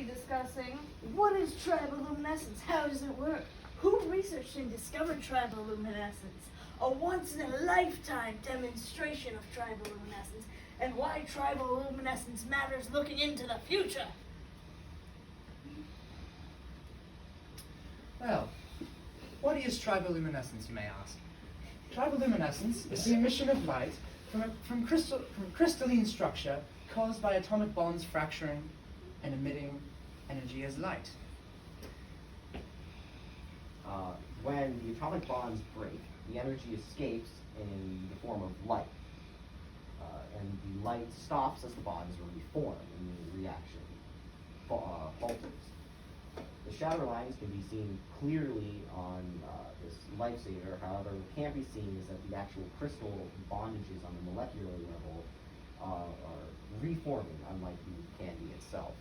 be discussing what is triboluminescence, how does it work, who researched and discovered triboluminescence, a once-in-a-lifetime demonstration of triboluminescence, and why triboluminescence matters looking into the future. Well, what is triboluminescence, you may ask? Triboluminescence is the emission of light from crystalline structure caused by atomic bonds fracturing and emitting energy as light. When the atomic bonds break, the energy escapes in the form of light. And the light stops as the bonds reform and the reaction falters. The shadow lines can be seen clearly on this lifesaver. However, what can't be seen is that the actual crystal bondages on the molecular level are reforming, unlike the candy itself.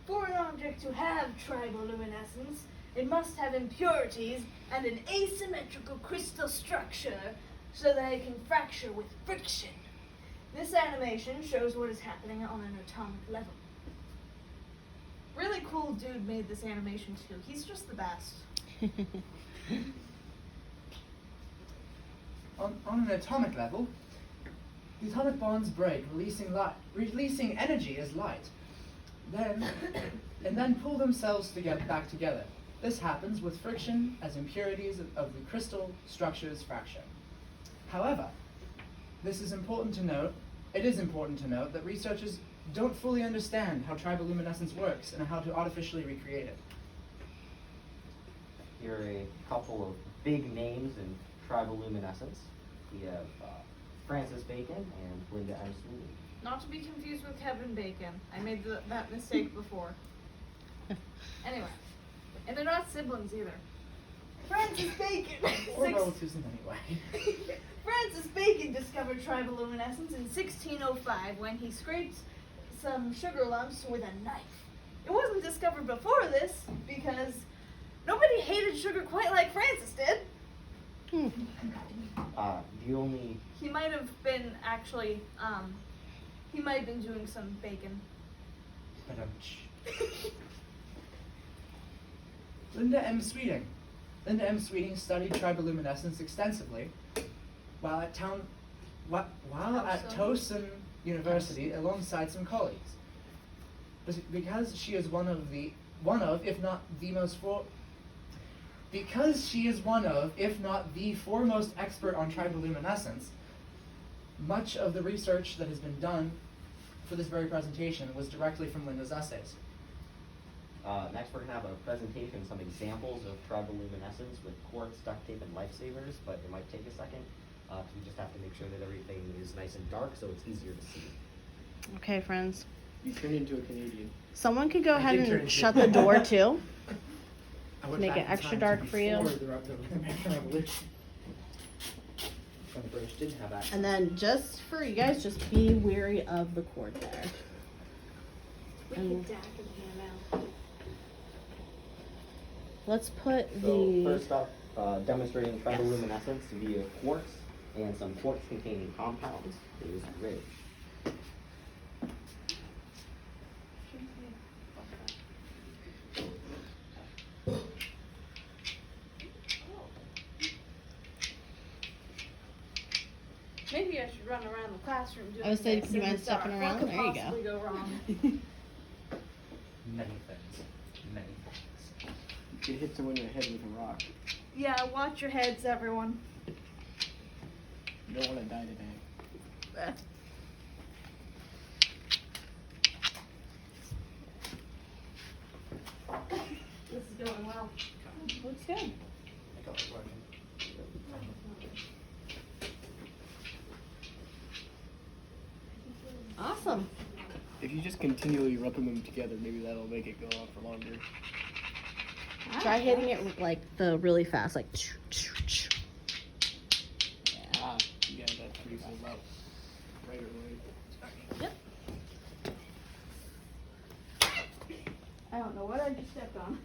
For an object to have triboluminescence, it must have impurities and an asymmetrical crystal structure so that it can fracture with friction. This animation shows what is happening on an atomic level. Really cool dude made this animation too. He's just the best. On an atomic level, the atomic bonds break, releasing energy as light, and then pull themselves back together. This happens with friction as impurities of the crystal structures fracture. However, it is important to note that researchers don't fully understand how triboluminescence works and how to artificially recreate it. Here are a couple of big names in triboluminescence. We have Francis Bacon and Linda M. Sweeney. Not to be confused with Kevin Bacon. I made that mistake before. Anyway, and they're not siblings either. Francis Bacon! Or relatives in any way. Francis Bacon discovered triboluminescence in 1605 when he scraped some sugar lumps with a knife. It wasn't discovered before this because nobody hated sugar quite like Francis did. He might have been actually, he might have been doing some bacon. Linda M. Sweeting studied triboluminescence extensively while at Towson University alongside some colleagues. Because she is one of, if not the foremost expert on triboluminescence, much of the research that has been done for this very presentation was directly from Linda's essays. Next, we're going to have a presentation of some examples of triboluminescence with quartz, duct tape, and lifesavers, but it might take a second because we just have to make sure that everything is nice and dark so it's easier to see. Okay, friends. You turned into a Canadian. Someone could go ahead and shut the door too. Make it extra dark for you. The American Revolution. When the British didn't have access. And then just for you guys, just be wary of the cord there. And let's put So first up, demonstrating triboluminescence via quartz and some quartz-containing compounds is ridge. Maybe I should run around the classroom doing I was saying, this do you in mind the dark. stepping What around? could There you go. possibly go wrong? Many things. You could hit someone in the head with a rock. Yeah, watch your heads, everyone. You don't want to die today. This is going well. looks good. I got it working. Awesome. If you just continually rubbing them together, maybe that'll make it go on for longer. Try hitting it like the really fast, like. Ah, yeah, that's pretty cool. About right away. Yep. I don't know what I just stepped on.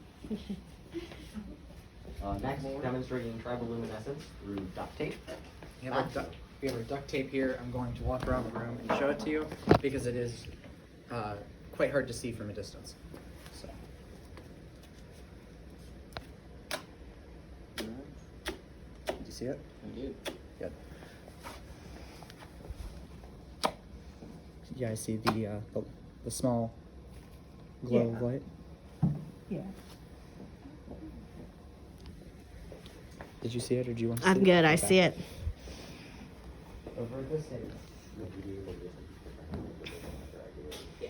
Next, demonstrating triboluminescence through duct tape. You have we have our duct tape here. I'm going to walk around the room and show it to you because it is quite hard to see from a distance. So. Did you see it? I did. Good. You guys see the small glow of light? Yeah. Did you see it, or do you want to I'm see it? good. I Okay. see it. Over the city, you'll be able to Yeah.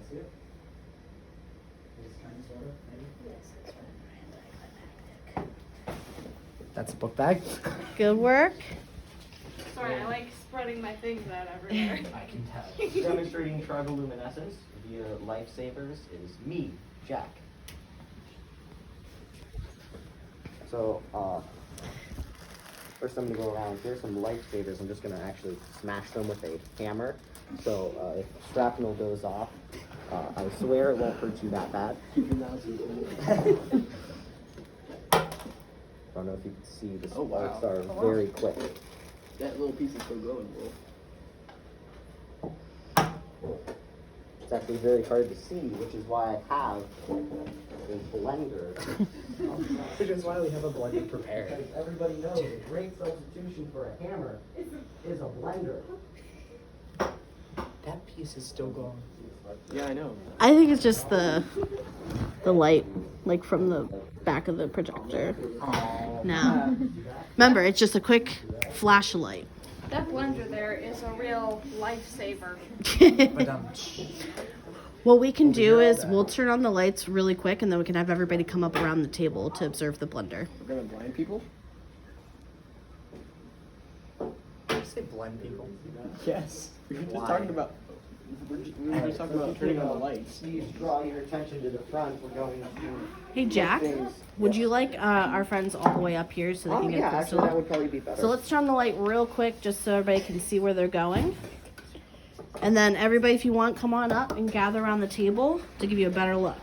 see it? Just kind of, sort of, maybe? That's a book bag. Good work. Sorry, I like spreading my things out everywhere. I can tell. Demonstrating triboluminescence via lifesavers is me, Jack. So, first I'm going to go around. Here's some lifesavers. I'm just going to actually smash them with a hammer. So, if shrapnel goes off, I swear it won't hurt you that bad. I don't know if you can see, the Oh, wow. sparks are very quick. That little piece is still glowing, bro. It's actually very hard to see, which is why I have a blender. Which is why we have a blender prepared. Because everybody knows a great substitution for a hammer is a blender. That piece is still glowing. Yeah, I know. I think it's just the light, like from the back of the projector. Oh. No. Remember, it's just a quick flashlight. That blender there is a real lifesaver. But What we can do is we'll turn on the lights really quick, and then we can have everybody come up around the table to observe the blender. We're gonna blind people? Did you say blind people? Yes. We were just Why? talking about. We were just talking about turning on the lights. Please draw your attention to the front. We're going to. Hey, Jack, would you like our friends all the way up here so they can get close to them? would probably be better. So let's turn on the light real quick just so everybody can see where they're going. And then everybody, if you want, come on up and gather around the table to give you a better look.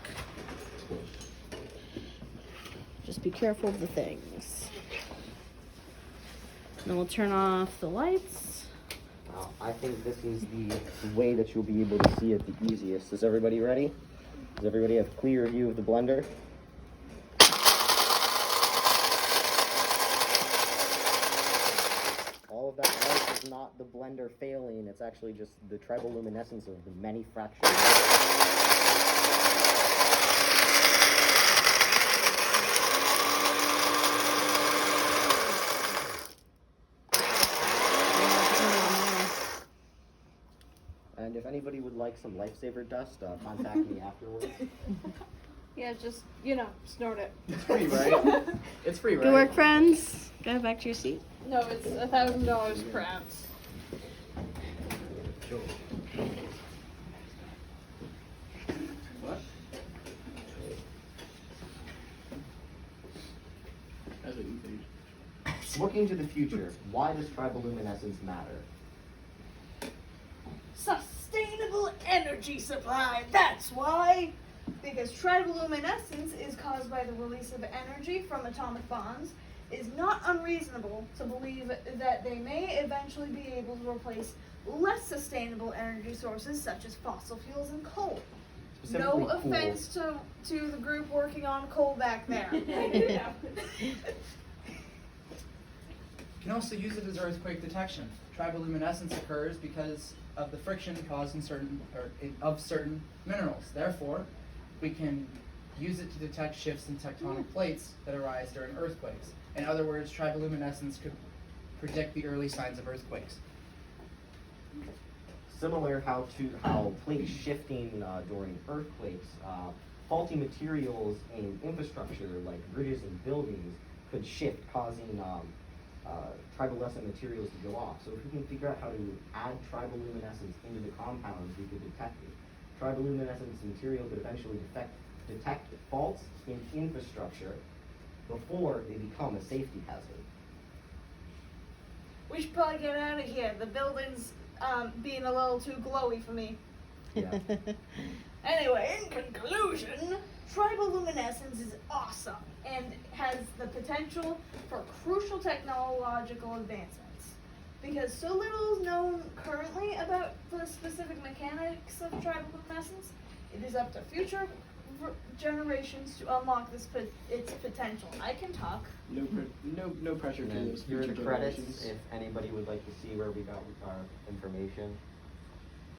Just be careful of the things. Then we'll turn off the lights. I think this is the way that you'll be able to see it the easiest. Is everybody ready? Does everybody have clear view of the blender? All of that light is not the blender failing. It's actually just the triboluminescence of the many fractions. And if anybody would like some lifesaver dust, contact me afterwards. Yeah, just, snort it. It's free, right? It's free, right? Good work, friends. Go back to your seat. No, it's $1,000 per ounce. What? That's what you think. Looking to the future, why does triboluminescence matter? Sustainable energy supply, that's why! Because triboluminescence is caused by the release of energy from atomic bonds. It is not unreasonable to believe that they may eventually be able to replace less sustainable energy sources such as fossil fuels and coal. No Specifically coal. offense to the group working on coal back there. You can also use it as earthquake detection. Triboluminescence occurs because of the friction caused in certain minerals. Therefore, we can use it to detect shifts in tectonic plates that arise during earthquakes. In other words, triboluminescence could predict the early signs of earthquakes. Similar how plate shifting during earthquakes, faulty materials in infrastructure like bridges and buildings could shift, causing triboluminescent materials to go off. So if we can figure out how to add triboluminescence into the compounds, we could detect it. Triboluminescence material could eventually detect faults in infrastructure before they become a safety hazard. We should probably get out of here. The building's being a little too glowy for me. Yeah. Anyway, in conclusion, triboluminescence is awesome and has the potential for crucial technological advancements. Because so little is known currently about the specific mechanics of triboluminescence, it is up to future generations to unlock its potential. I can talk. No pressure to And those here are the future credits generations. if anybody would like to see where we got our information.